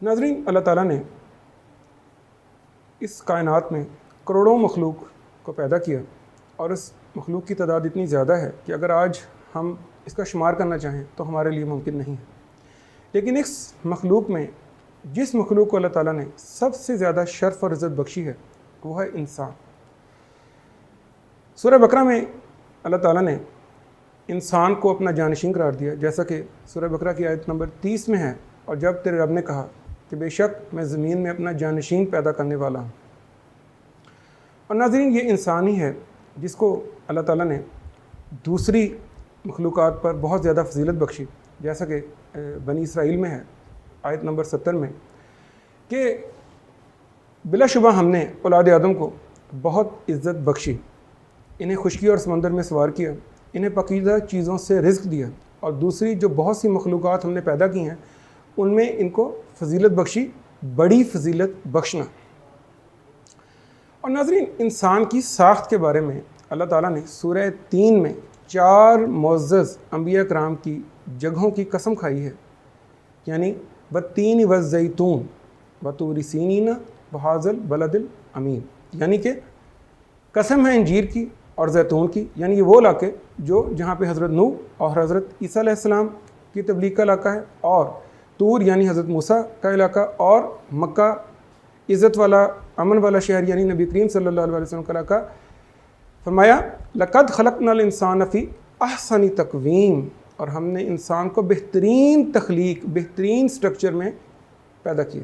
ناظرین، اللہ تعالیٰ نے اس کائنات میں کروڑوں مخلوق کو پیدا کیا، اور اس مخلوق کی تعداد اتنی زیادہ ہے کہ اگر آج ہم اس کا شمار کرنا چاہیں تو ہمارے لیے ممکن نہیں ہے۔ لیکن اس مخلوق میں جس مخلوق کو اللہ تعالیٰ نے سب سے زیادہ شرف اور عزت بخشی ہے وہ ہے انسان۔ سورہ بقرہ میں اللہ تعالیٰ نے انسان کو اپنا جانشین قرار دیا، جیسا کہ سورہ بقرہ کی آیت نمبر 30 میں ہے، اور جب تیرے رب نے کہا کہ بے شک میں زمین میں اپنا جانشین پیدا کرنے والا ہوں۔ اور ناظرین، یہ انسان ہی ہے جس کو اللہ تعالیٰ نے دوسری مخلوقات پر بہت زیادہ فضیلت بخشی، جیسا کہ بنی اسرائیل میں ہے آیت نمبر 70 میں کہ بلا شبہ ہم نے اولاد آدم کو بہت عزت بخشی، انہیں خشکی اور سمندر میں سوار کیا، انہیں پاکیزہ چیزوں سے رزق دیا، اور دوسری جو بہت سی مخلوقات ہم نے پیدا کی ہیں ان میں ان کو فضیلت بخشی، بڑی فضیلت بخشنا۔ اور ناظرین، انسان کی ساخت کے بارے میں اللہ تعالیٰ نے سورہ 3 میں 4 معزز انبیاء کرام کی جگہوں کی قسم کھائی ہے، یعنی والتین والزیتون وطور سینین وہذا البلد الامین، یعنی کہ قسم ہے انجیر کی اور زیتون کی، یعنی یہ وہ علاقے جہاں پہ حضرت نوح اور حضرت عیسیٰ علیہ السلام کی تبلیغ کا علاقہ ہے، اور طور یعنی حضرت موسیٰ کا علاقہ، اور مکہ عزت والا امن والا شہر یعنی نبی کریم صلی اللہ علیہ وسلم کا علاقہ۔ فرمایا لقد خلقنا الانسان فی احسن تقویم، اور ہم نے انسان کو بہترین تخلیق، بہترین سٹرکچر میں پیدا کیا۔